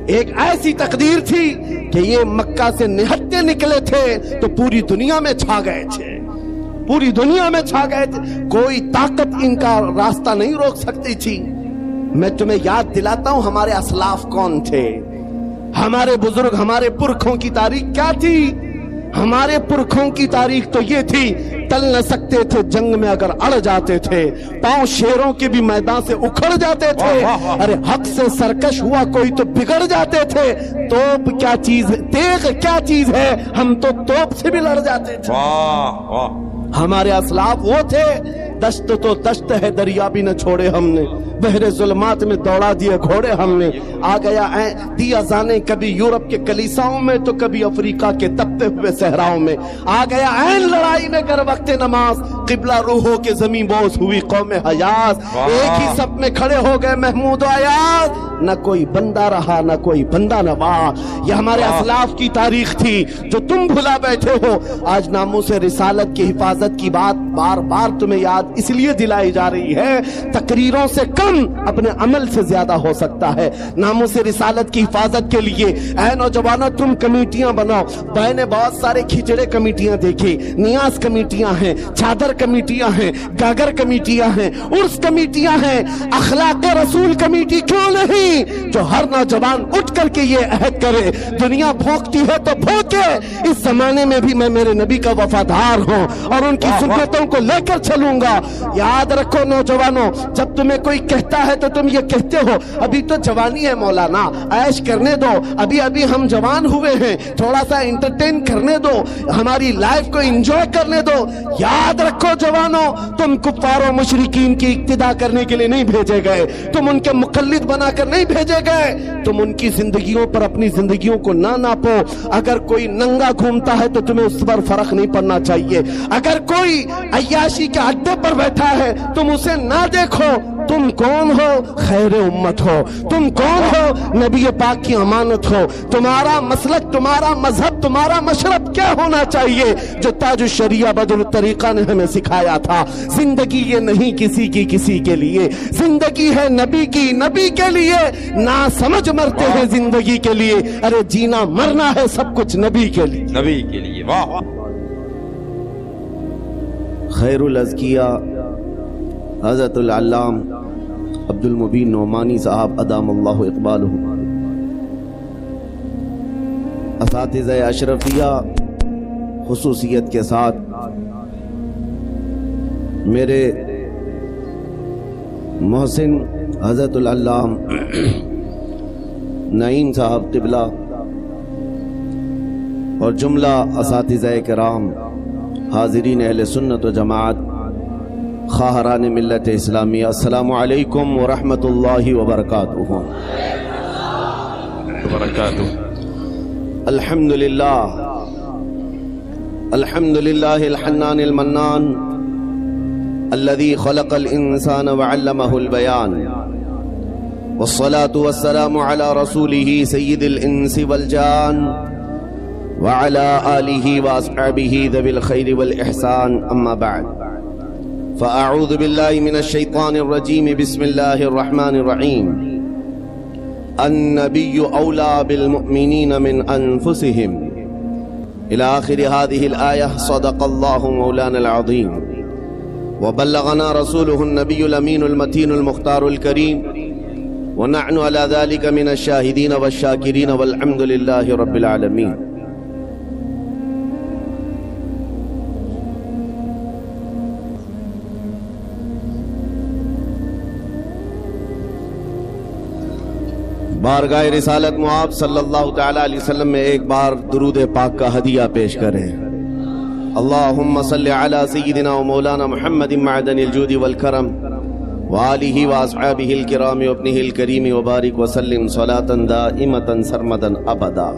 [SPEAKER 1] ایک ایسی تقدیر تھی کہ یہ مکہ سے نہتے نکلے تھے تو پوری دنیا میں چھا گئے تھے, پوری دنیا میں چھا گئے تھے. کوئی طاقت ان کا راستہ نہیں روک سکتی تھی. میں تمہیں یاد دلاتا ہوں ہمارے اسلاف کون تھے, ہمارے بزرگ, ہمارے پرکھوں کی تاریخ کیا تھی. ہمارے پرکھوں کی تاریخ تو یہ تھی, ٹل نہ سکتے تھے جنگ میں اگر اڑ جاتے تھے, پاؤں شیروں کے بھی میدان سے اکھڑ جاتے تھے. ارے حق سے سرکش ہوا کوئی تو بگڑ جاتے تھے. توپ کیا چیز, تیغ کیا چیز ہے, ہم تو توپ سے بھی لڑ جاتے تھے. ہمارے اسلاف وہ تھے, دشت تو دشت ہے دریا بھی نہ چھوڑے ہم نے, بحر ظلمات میں دوڑا دیے گھوڑے ہم نے. آ گیا دیا زانے کبھی یورپ کے کلیساؤں میں تو کبھی افریقہ کے تپتے ہوئے صحراؤں میں. آ گیا عین لڑائی میں کر وقت نماز, قبلہ روحوں کے زمین بوس ہوئی قوم حجاز. ایک ہی سب میں کھڑے ہو گئے محمود و ایاز, نہ کوئی بندہ رہا نہ کوئی بندہ نوا. یہ ہمارے اسلاف کی تاریخ تھی جو تم بھلا بیٹھے ہو. آج ناموس رسالت کی حفاظت کی بات بار بار تمہیں یاد اس لیے دلائی جا رہی ہے, تقریروں سے کم اپنے عمل سے زیادہ ہو سکتا ہے. ناموس رسالت کی حفاظت کے لیے اے نوجوانوں تم کمیٹیاں بناؤ. میں نے بہت سارے کھچڑے کمیٹیاں دیکھی, نیاز کمیٹیاں ہیں, چادر کمیٹیاں ہیں, گاگر کمیٹیاں ہیں, عرس کمیٹیاں ہیں, اخلاق رسول کمیٹی کیوں نہیں جو ہر نوجوان اٹھ کر کے یہ عہد کرے دنیا بھونکتی ہے تو بھونکے, اس زمانے میں بھی میں میرے نبی کا وفادار ہوں اور ان کی سنتوں کو لے کر چلوں گا. یاد رکھو نوجوانوں, جب تمہیں کوئی کہتا ہے تو تم یہ کہتے ہو ابھی تو جوانی ہے مولانا, عیش کرنے دو, ابھی ابھی ہم جوان ہوئے ہیں, تھوڑا سا انٹرٹین کرنے دو, ہماری لائف کو انجوائے کرنے دو. یاد رکھو جوانوں, تم کفار و مشرکین کی اقتدا کرنے کے لیے نہیں بھیجے گئے, تم ان کے مقلد بنا کر نہیں بھیجے گئے. تم ان کی زندگیوں پر اپنی زندگیوں کو نہ ناپو. اگر کوئی ننگا گھومتا ہے تو تمہیں اس پر فرق نہیں پڑنا چاہیے. اگر کوئی عیاشی کے اڈے پر بیٹھا ہے تم اسے نہ دیکھو. تم کون ہو؟ خیر امت ہو. تم کون ہو؟ نبی پاک کی امانت ہو. تمہارا مسلک, تمہارا مذہب, تمہارا مشرب کیا ہونا چاہیے جو تاج الشریعہ بدر الطریقہ نے ہمیں سکھایا تھا. زندگی یہ نہیں کسی کی کسی کے لیے, زندگی ہے نبی کی نبی کے لیے. نہ سمجھ مرتے ہیں زندگی کے لیے, ارے جینا مرنا ہے سب کچھ نبی کے لیے,
[SPEAKER 2] نبی کے لیے. واہ واہ.
[SPEAKER 1] خیر الازکیہ حضرت العلام عبد المبین نعمانی صاحب ادام اللہ اقبالہ اساتذہ اشرفیہ خصوصیت کے ساتھ میرے محسن حضرت العلام نعیم صاحب قبلہ اور جملہ اساتذہ کرام، حاضرین اہل سنت و جماعت، خواہران ملت اسلامیہ، السلام علیکم ورحمۃ اللہ وبرکاتہ۔ الحمد للہ الحنان المنان الذي خلق الانسان وعلمه البيان، والصلاة والسلام على رسوله سيد الانس والجان وعلى آله واصحابه ذوي الخير والاحسان، اما بعد فاعوذ بالله من الشيطان الرجيم، بسم الله الرحمن الرحيم۔ النبي أولى بالمؤمنين من أنفسهم إلى آخر هذه الآية، صدق الله مولانا العظيم وبلغنا رسوله النبي الأمين المتين المختار الكريم، ونحن على ذلك من الشاهدين والشاكرين والحمد لله رب العالمين۔ بارگاہ رسالت معاب صلی اللہ تعالی علیہ وسلم میں ایک بار درود پاک کا ہدیہ پیش کریں۔ اللہم صلی علی سیدنا و مولانا محمد معدن الجود والکرم وآلہ واصحابہ الکرام وابنہ الکریم وبارک وسلم صلاة دائمتا سرمدا ابدا۔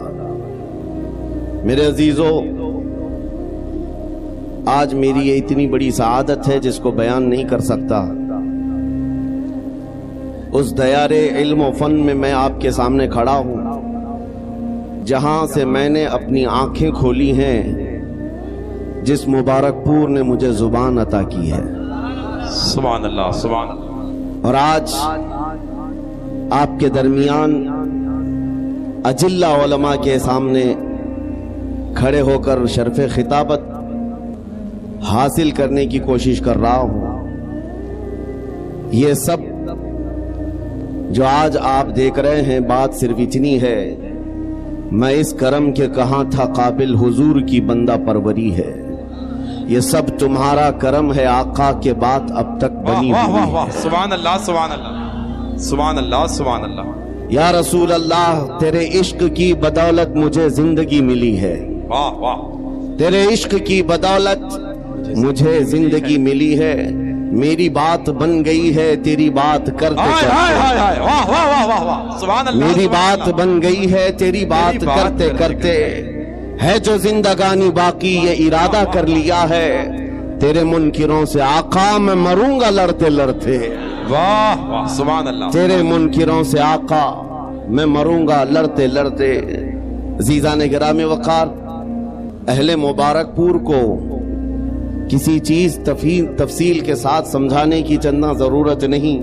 [SPEAKER 1] میرے عزیزو، آج میری یہ اتنی بڑی سعادت ہے جس کو بیان نہیں کر سکتا۔ اس دیار علم و فن میں میں آپ کے سامنے کھڑا ہوں جہاں سے میں نے اپنی آنکھیں کھولی ہیں، جس مبارک پور نے مجھے زبان عطا کی ہے۔
[SPEAKER 2] سبحان اللہ، سبحان اللہ۔
[SPEAKER 1] اور آج آپ کے درمیان اجلہ علماء کے سامنے کھڑے ہو کر شرف خطابت حاصل کرنے کی کوشش کر رہا ہوں۔ یہ سب جو آج آپ دیکھ رہے ہیں، بات صرف اتنی ہے، میں اس کرم کے کہاں تھا قابل حضور کی بندہ پروری ہے۔ یہ سب تمہارا کرم ہے آقا کے بات اب تک بنی ہوئی ہے۔
[SPEAKER 2] سبحان اللہ، سبحان اللہ، سبحان اللہ، سبحان اللہ۔
[SPEAKER 1] یا رسول اللہ، تیرے عشق کی بدولت مجھے زندگی ملی ہے۔
[SPEAKER 2] واہ واہ،
[SPEAKER 1] تیرے عشق کی بدولت مجھے زندگی ملی ہے، میری بات بن گئی ہے تیری بات کرتے کرتے، میری بات بن گئی ہے تیری بات کرتے کرتے، ہے جو زندگانی باقی یہ ارادہ کر لیا ہے، تیرے منکروں سے آقا میں مروں گا لڑتے لڑتے۔
[SPEAKER 2] واہ واہ، سبحان اللہ۔
[SPEAKER 1] تیرے منکروں سے آقا میں مروں گا لڑتے لڑتے۔ عزیزان گرامی وقار، اہل مبارک پور کو کسی چیز تفصیل کے ساتھ سمجھانے کی چندہ ضرورت نہیں،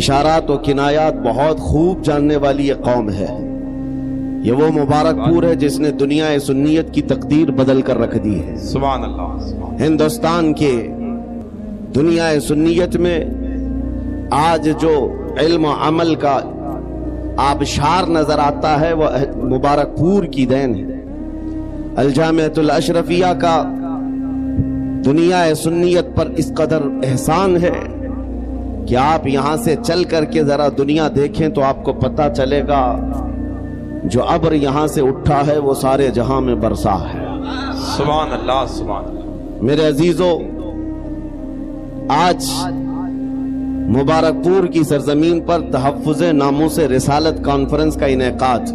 [SPEAKER 1] اشارات و کنایات بہت خوب جاننے والی یہ قوم ہے۔ یہ وہ مبارک پور ہے جس نے دنیا سنیت کی تقدیر بدل کر رکھ دی ہے۔
[SPEAKER 2] سبحان اللہ۔
[SPEAKER 1] ہندوستان کے دنیا سنیت میں آج جو علم و عمل کا آبشار نظر آتا ہے وہ مبارک پور کی دین ہے۔ الجامعۃ الاشرفیہ کا دنیا سنیت پر اس قدر احسان ہے کہ آپ یہاں سے چل کر کے ذرا دنیا دیکھیں تو آپ کو پتہ چلے گا جو ابر یہاں سے اٹھا ہے وہ سارے جہاں میں برسا ہے۔
[SPEAKER 2] سبحان اللہ، سبحان اللہ۔
[SPEAKER 1] میرے عزیزو، آج مبارک پور کی سرزمین پر تحفظ ناموس رسالت کانفرنس کا انعقاد۔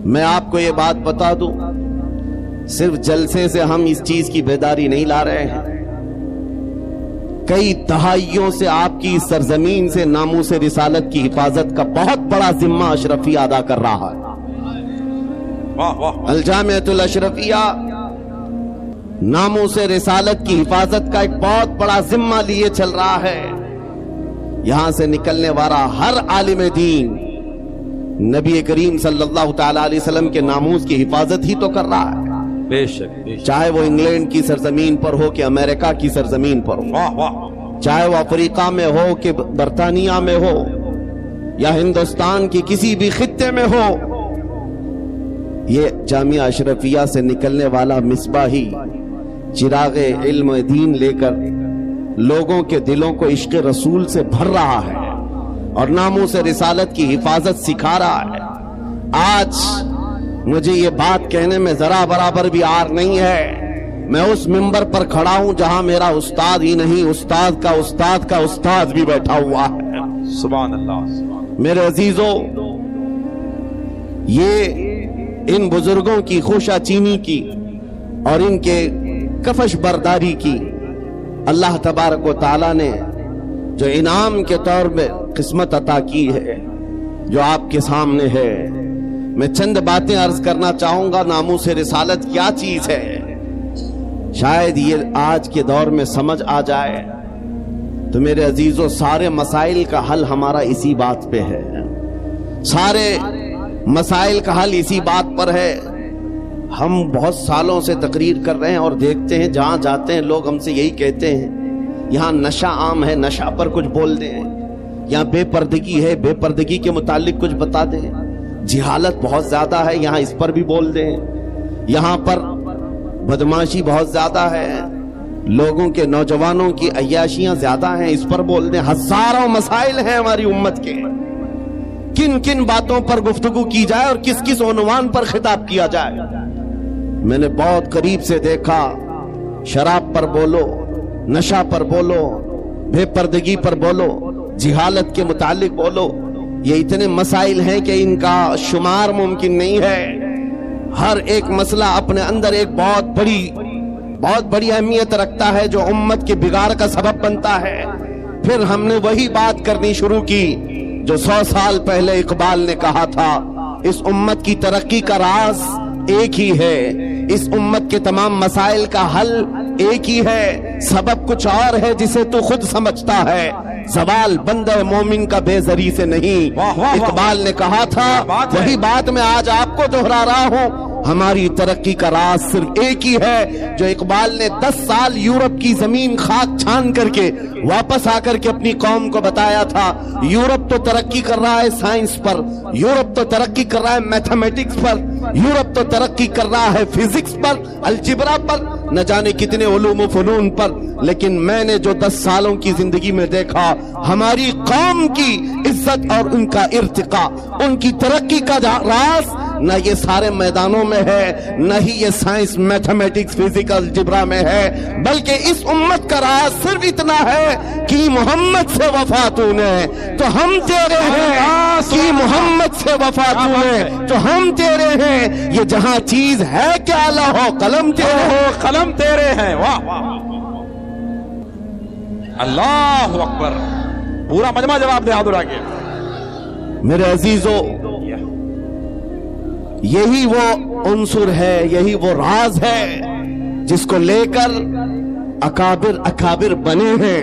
[SPEAKER 1] میں آپ کو یہ بات بتا دوں، صرف جلسے سے ہم اس چیز کی بیداری نہیں لا رہے ہیں، کئی دہائیوں سے آپ کی سرزمین سے ناموس رسالت کی حفاظت کا بہت بڑا ذمہ اشرفیہ ادا کر رہا ہے۔ الجامعۃ الاشرفیہ ناموس رسالت کی حفاظت کا ایک بہت بڑا ذمہ لیے چل رہا ہے۔ یہاں سے نکلنے والا ہر عالم دین نبی کریم صلی اللہ تعالی علیہ وسلم کے ناموس کی حفاظت ہی تو کر رہا ہے،
[SPEAKER 2] بے شک،
[SPEAKER 1] چاہے وہ انگلینڈ کی سرزمین پر ہو کہ امریکہ کی سرزمین پر ہو، چاہے وہ افریقہ میں ہو کہ برطانیہ میں ہو یا ہندوستان کی کسی بھی خطے میں ہو، یہ جامعہ اشرفیہ سے نکلنے والا مصباحی چراغ علم و دین لے کر لوگوں کے دلوں کو عشق رسول سے بھر رہا ہے اور ناموس رسالت کی حفاظت سکھا رہا ہے. آج مجھے یہ بات کہنے میں ذرا برابر بھی عار نہیں ہے. میں اس منبر پر کھڑا ہوں جہاں میرا استاد ہی نہیں، استاد کا استاد کا استاد بھی بیٹھا ہوا ہے.
[SPEAKER 2] سبحان اللہ.
[SPEAKER 1] میرے عزیزوں، یہ ان بزرگوں کی خوشا چینی کی اور ان کے کفش برداری کی اللہ تبارک و تعالی نے جو انعام کے طور پہ قسمت عطا کی ہے، جو آپ کے سامنے ہے. میں چند باتیں عرض کرنا چاہوں گا. ناموس رسالت کیا چیز ہے، شاید یہ آج کے دور میں سمجھ آ جائے تو میرے عزیزوں سارے مسائل کا حل ہمارا اسی بات پہ ہے. سارے مسائل کا حل اسی بات پر ہے. ہم بہت سالوں سے تقریر کر رہے ہیں اور دیکھتے ہیں جہاں جاتے ہیں لوگ ہم سے یہی کہتے ہیں یہاں نشہ عام ہے، نشہ پر کچھ بول دیں. یہاں بے پردگی ہے، بے پردگی کے متعلق کچھ بتا دیں. جہالت بہت زیادہ ہے، یہاں اس پر بھی بول دیں. یہاں پر بدماشی بہت زیادہ ہے، لوگوں کے نوجوانوں کی عیاشیاں زیادہ ہیں، اس پر بول دیں. ہزاروں مسائل ہیں ہماری امت کے. کن کن باتوں پر گفتگو کی جائے اور کس کس عنوان پر خطاب کیا جائے. میں نے بہت قریب سے دیکھا شراب پر بولو، نشہ پر بولو، بے پردگی پر بولو، جہالت کے متعلق بولو. یہ اتنے مسائل ہیں کہ ان کا شمار ممکن نہیں ہے. ہر ایک مسئلہ اپنے اندر ایک بہت بڑی اہمیت رکھتا ہے جو امت کے بگاڑ کا سبب بنتا ہے. پھر ہم نے وہی بات کرنی شروع کی جو 100 سال پہلے اقبال نے کہا تھا، اس امت کی ترقی کا راز ایک ہی ہے، اس امت کے تمام مسائل کا حل ایک ہی ہے، سبب کچھ اور ہے جسے تو خود سمجھتا ہے، زوال بندہ مومن کا بے زری سے نہیں. اقبال نے کہا تھا، وہی بات میں آج آپ کو دہرا رہا ہوں. ہماری ترقی کا راز صرف ایک ہی ہے جو اقبال نے 10 سال یورپ کی زمین خاک چھان کر کے واپس آ کر کے اپنی قوم کو بتایا تھا. یورپ تو ترقی کر رہا ہے سائنس پر، یورپ تو ترقی کر رہا ہے میتھمیٹکس پر، یورپ تو ترقی کر رہا ہے فزکس پر، الجبرا پر، نہ جانے کتنے علوم و فنون پر. لیکن میں نے جو 10 سالوں کی زندگی میں دیکھا، ہماری قوم کی عزت اور ان کا ارتقاء، ان کی ترقی کا راز نہ یہ سارے میدانوں میں ہے، نہ ہی یہ سائنس میتھمیٹکس فزیکل جبرا میں ہے، بلکہ اس امت کا راز صرف اتنا ہے کہ محمد سے وفا تو نے تو ہم تیرے ہیں، کہ محمد سے وفا تو نے تو ہم تیرے ہیں. یہ جہاں چیز ہے کیا لوح قلم تیرے ہو،
[SPEAKER 2] قلم تیرے ہیں. واہ اللہ اکبر. پورا مجمع جواب دے حاضر آگے.
[SPEAKER 1] میرے عزیزو، یہی وہ عنصر ہے، یہی وہ راز ہے جس کو لے کر اکابر بنے ہیں.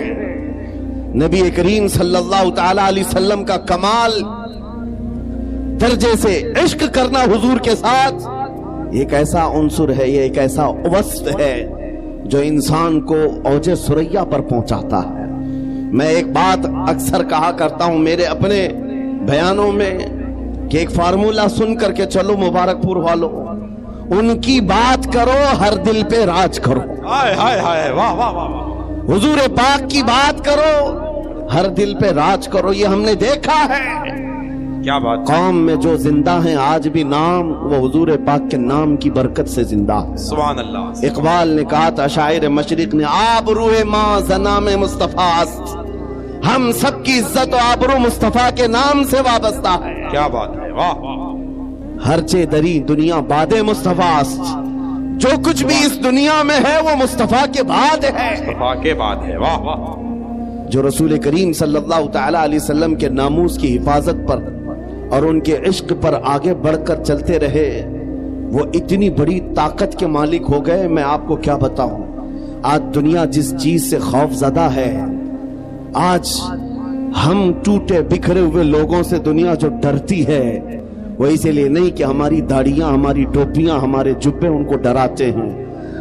[SPEAKER 1] نبی کریم صلی اللہ تعالی علیہ وسلم کا کمال درجے سے عشق کرنا حضور کے ساتھ ایک ایسا عنصر ہے، یہ ایک ایسا وصف ہے جو انسان کو اوج ثریا پر پہنچاتا ہے. میں ایک بات اکثر کہا کرتا ہوں میرے اپنے بیانوں میں کہ ایک فارمولا سن کر کے چلو مبارک پور والوں، ان کی بات کرو ہر دل پہ راج کرو.
[SPEAKER 2] ہائے ہائے ہائے، واہ واہ واہ.
[SPEAKER 1] حضور پاک کی بات کرو ہر دل پہ راج کرو. یہ ہم نے دیکھا ہے.
[SPEAKER 2] کیا بات.
[SPEAKER 1] قوم میں جو زندہ ہیں آج بھی نام وہ حضور پاک کے نام کی برکت سے زندہ ہے.
[SPEAKER 2] سبحان اللہ.
[SPEAKER 1] اقبال نے کہا تھا شاعر مشرق نے، آبرو ماں زنام مصطفیٰ است، ہم سب کی عزت و آبرو مصطفیٰ کے نام سے وابستہ ہے.
[SPEAKER 2] کیا بات ہے. واہ.
[SPEAKER 1] ہر چے دری دنیا باد مصطفیٰ است، جو کچھ بھی اس دنیا میں ہے وہ مصطفیٰ کے بعد ہے.
[SPEAKER 2] مصطفیٰ کے بعد ہے. واہ واہ.
[SPEAKER 1] جو رسول کریم صلی اللہ تعالی علیہ وسلم کے ناموس کی حفاظت پر اور ان کے عشق پر آگے بڑھ کر چلتے رہے، وہ اتنی بڑی طاقت کے مالک ہو گئے. میں آپ کو کیا بتاؤں، آج دنیا جس چیز سے خوف زدہ ہے، آج ہم ٹوٹے بکھرے ہوئے لوگوں سے دنیا جو ڈرتی ہے، وہ اسی لیے نہیں کہ ہماری داڑیاں، ہماری ٹوپیاں، ہمارے جبے ان کو ڈراتے ہیں،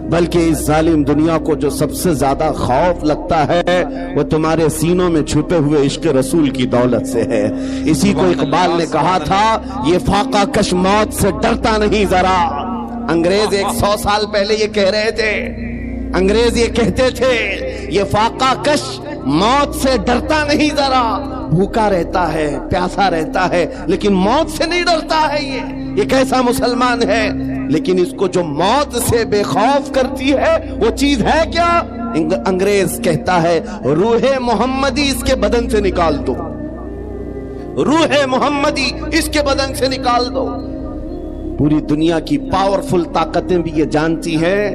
[SPEAKER 1] بلکہ اس ظالم دنیا کو جو سب سے زیادہ خوف لگتا ہے وہ تمہارے سینوں میں چھپے ہوئے عشق رسول کی دولت سے ہے۔ اسی کو اقبال نے کہا تھا، یہ فاقہ کش موت سے ڈرتا نہیں ذرا۔ انگریز 100 سال پہلے یہ کہہ رہے تھے، انگریز یہ کہتے تھے، یہ فاقہ کش موت سے ڈرتا نہیں ذرا، بھوکا رہتا ہے، پیاسا رہتا ہے، لیکن موت سے نہیں ڈرتا ہے۔ یہ کیسا مسلمان ہے؟ لیکن اس کو جو موت سے بے خوف کرتی ہے وہ چیز ہے کیا؟ انگریز کہتا ہے روح محمدی اس کے بدن سے نکال دو، روح محمدی اس کے بدن سے نکال دو۔ پوری دنیا کی پاورفل طاقتیں بھی یہ جانتی ہیں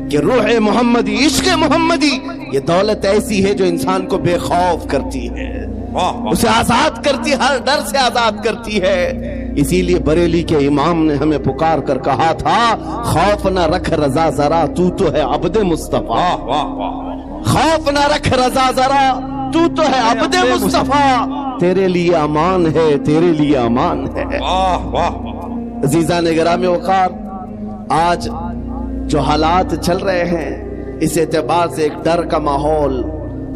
[SPEAKER 1] کہ روح محمدی، عشق محمدی یہ دولت ایسی ہے جو انسان کو بے خوف کرتی ہے، اسے آزاد کرتی، ہر ڈر سے آزاد کرتی ہے۔ اسی لیے بریلی کے امام نے ہمیں پکار کر کہا تھا، خوف نہ رکھ رضا ذرا تو تو ہے عبد مصطفیٰ، خوف نہ رکھ رضا ذرا تو تو ہے عبد مصطفیٰ، تیرے لیے امان ہے، تیرے لیے امان ہے۔ عزیزان گرامی وقار، آج جو حالات چل رہے ہیں اس اعتبار سے ایک ڈر کا ماحول،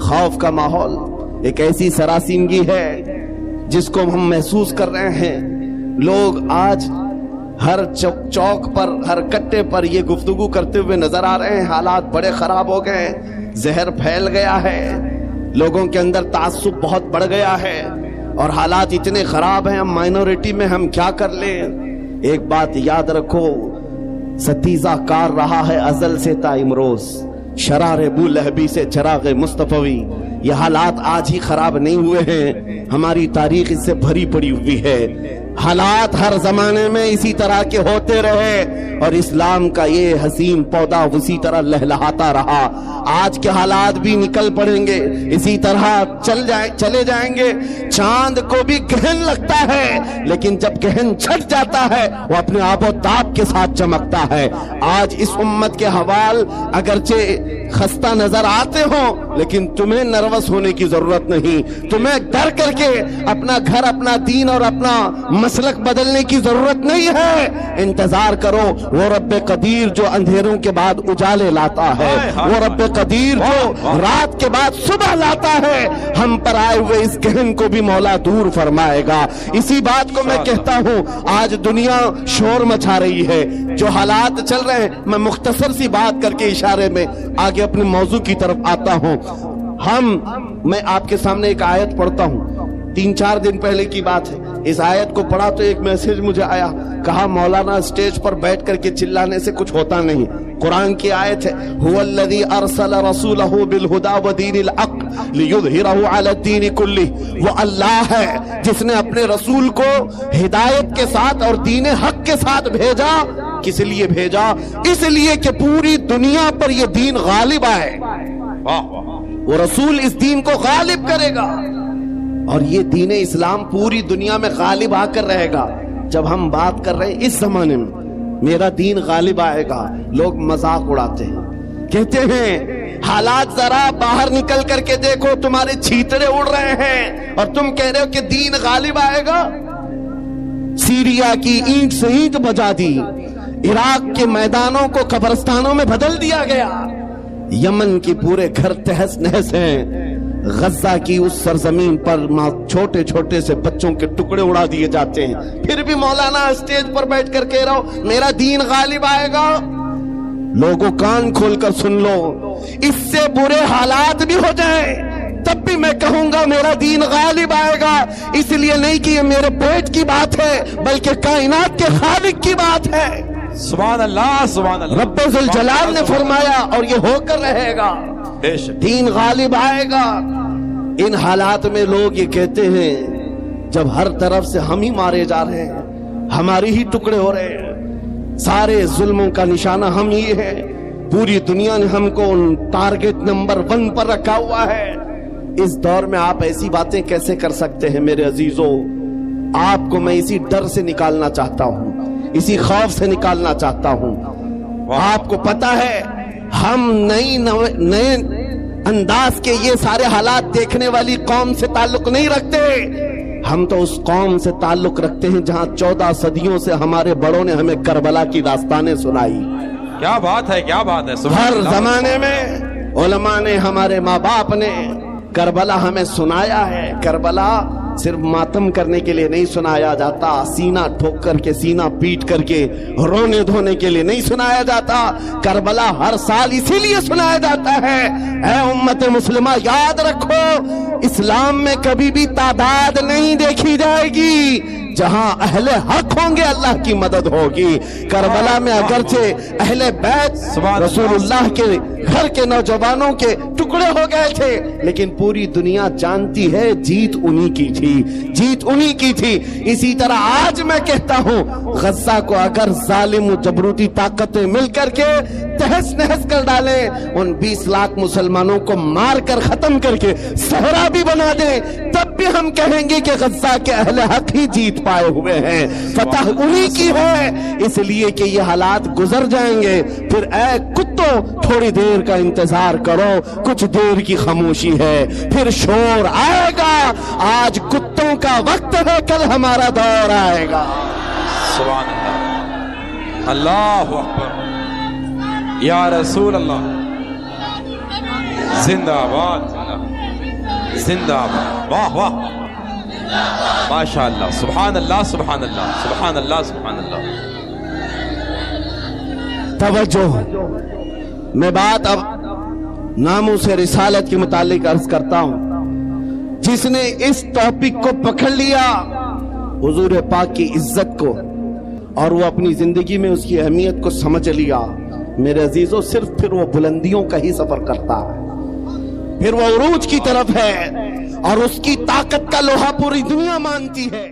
[SPEAKER 1] خوف کا ماحول، ایک ایسی سراسیمگی ہے جس کو ہم محسوس کر رہے ہیں۔ لوگ آج ہر چوک پر، ہر کٹے پر یہ گفتگو کرتے ہوئے نظر آ رہے ہیں، حالات بڑے خراب ہو گئے ہیں، زہر پھیل گیا ہے، لوگوں کے اندر تعصب بہت بڑھ گیا ہے اور حالات اتنے خراب ہیں، ہم مائنورٹی میں ہم کیا کر لیں۔ ایک بات یاد رکھو، ستیزہ کار رہا ہے ازل سے تا امروز، شرار بو لہبی سے چراغ مصطفی۔ یہ حالات آج ہی خراب نہیں ہوئے ہیں، ہماری تاریخ اس سے بھری پڑی ہوئی ہے۔ حالات ہر زمانے میں اسی طرح کے ہوتے رہے اور اسلام کا یہ حسین پودا اسی طرح لہلہاتا رہا۔ آج کے حالات بھی نکل پڑیں گے، اسی طرح چلے جائیں گے۔ چاند کو بھی گہن لگتا ہے لیکن جب گہن چھٹ جاتا ہے وہ اپنے آب و تاب کے ساتھ چمکتا ہے۔ آج اس امت کے حوال اگرچہ خستہ نظر آتے ہوں لیکن تمہیں نروس ہونے کی ضرورت نہیں، تمہیں ڈر کر کے اپنا گھر، اپنا دین اور اپنا مسلک بدلنے کی ضرورت نہیں ہے۔ انتظار کرو، وہ رب قدیر جو اندھیروں کے بعد اجالے لاتا ہے، وہ رب قدیر جو رات کے بعد صبح لاتا ہے، ہم پر آئے ہوئے اس گہن کو بھی مولا دور فرمائے گا۔ اسی بات کو میں کہتا ہوں، آج دنیا شور مچا رہی ہے، جو حالات چل رہے ہیں، میں مختصر سی بات کر کے اشارے میں آگے اپنے موضوع کی طرف آتا ہوں۔ میں آپ کے سامنے ایک آیت پڑھتا ہوں، 3-4 دن پہلے کی بات ہے۔ اس آیت کو پڑھا تو ایک میسج مجھے آیا، کہا مولانا اسٹیج پر بیٹھ کر کے چلانے سے کچھ ہوتا نہیں۔ قرآن کی آیت ہے، هو الذی ارسل رسولہ بالہدی ودین الحق لیظہرہ علی الدین کلہ۔ وہ اللہ ہے جس نے اپنے رسول کو ہدایت کے ساتھ اور دین حق کے ساتھ بھیجا۔ کس لیے بھیجا؟ اس لیے کہ پوری دنیا پر یہ دین غالب آئے، وہ رسول اس دین کو غالب کرے گا اور یہ دین اسلام پوری دنیا میں غالب آ کر رہے گا۔ جب ہم بات کر رہے ہیں اس زمانے میں میرا دین غالب آئے گا، لوگ مذاق اڑاتے ہیں، کہتے ہیں حالات ذرا باہر نکل کر کے دیکھو، تمہارے چھیترے اڑ رہے ہیں اور تم کہہ رہے ہو کہ دین غالب آئے گا۔ سیریا کی اینٹ سے اینٹ بجا دی، عراق کے میدانوں کو قبرستانوں میں بدل دیا گیا، یمن کی پورے گھر تہس نہس ہیں، غزہ کی اس سرزمین پر چھوٹے چھوٹے سے بچوں کے ٹکڑے اڑا دیے جاتے ہیں، پھر بھی مولانا اسٹیج پر بیٹھ کر کہہ رہا ہو میرا دین غالب آئے گا۔ لوگوں کان کھول کر سن لو، اس سے برے حالات بھی ہو جائیں تب بھی میں کہوں گا میرا دین غالب آئے گا، اس لیے نہیں کہ یہ میرے پیٹ کی بات ہے بلکہ کائنات کے خالق کی بات ہے۔
[SPEAKER 2] سبحان اللہ، سبحان اللہ۔
[SPEAKER 1] رب ذوالجلال نے فرمایا اور یہ ہو کر رہے گا، دین غالب آئے گا۔ ان حالات میں لوگ یہ کہتے ہیں جب ہر طرف سے ہم ہی مارے جا رہے ہیں، ہماری ہی ٹکڑے ہو رہے ہیں، سارے ظلموں کا نشانہ ہم ہی ہے، پوری دنیا نے ہم کو ٹارگٹ نمبر 1 پر رکھا ہوا ہے۔ اس دور میں آپ ایسی باتیں کیسے کر سکتے ہیں میرے عزیزوں؟ آپ کو میں اسی ڈر سے نکالنا چاہتا ہوں، اسی خوف سے نکالنا چاہتا ہوں۔ آپ کو پتا ہے ہم نئے انداز کے یہ سارے حالات دیکھنے والی قوم سے تعلق نہیں رکھتے، ہم تو اس قوم سے تعلق رکھتے ہیں جہاں 14 صدیوں سے ہمارے بڑوں نے ہمیں کربلا کی داستانیں سنائی،
[SPEAKER 2] کیا بات ہے، کیا بات ہے. سبحان
[SPEAKER 1] ہر
[SPEAKER 2] اللہ.
[SPEAKER 1] زمانے میں علماء نے، ہمارے ماں باپ نے کربلا ہمیں سنایا ہے. کربلا صرف ماتم کرنے کے لیے نہیں سنایا جاتا، سینہ ٹھوک کر کے، سینہ پیٹ کر کے رونے دھونے کے لیے نہیں سنایا جاتا. کربلا ہر سال اسی لیے سنایا جاتا ہے. اے امت مسلمہ یاد رکھو، اسلام میں کبھی بھی تعداد نہیں دیکھی جائے گی. جہاں اہل حق ہوں گے اللہ کی مدد ہوگی. کربلا میں اگرچہ اہل بیت رسول اللہ کے گھر کے نوجوانوں کے ٹکڑے ہو گئے تھے، لیکن پوری دنیا جانتی ہے جیت انہی کی تھی، جیت انہی کی تھی. اسی طرح آج میں کہتا ہوں، غزہ کو اگر ظالم و جبروتی طاقتیں مل کر کے تہس نہس کر ڈالیں، ان 20 لاکھ مسلمانوں کو مار کر ختم کر کے صحرا بھی بنا دیں، تب بھی ہم کہیں گے کہ غزہ کے اہل حق ہی جیت پائے ہوئے ہیں. فتح انہی کی ہے، اس لیے کہ یہ حالات گزر جائیں گے. پھر اے کتوں تھوڑی دیر کا انتظار کرو، کچھ دیر کی خاموشی ہے، پھر شور آئے گا. آج کتوں کا وقت ہے، کل ہمارا دور آئے گا.
[SPEAKER 2] سبحان اللہ. اللہ اکبر. یا رسول اللہ. زندہ باد، زندہ باد. واہ واہ، ماشاء اللہ. سبحان اللہ، سبحان اللہ، سبحان اللہ، سبحان اللہ.
[SPEAKER 1] توجہ، میں بات اب ناموس رسالت کے متعلق عرض کرتا ہوں. جس نے اس ٹاپک کو پکڑ لیا، حضور پاک کی عزت کو، اور وہ اپنی زندگی میں اس کی اہمیت کو سمجھ لیا، میرے عزیزوں، صرف پھر وہ بلندیوں کا ہی سفر کرتا ہے، پھر وہ عروج کی طرف ہے، اور اس کی طاقت کا لوہا پوری دنیا مانتی ہے.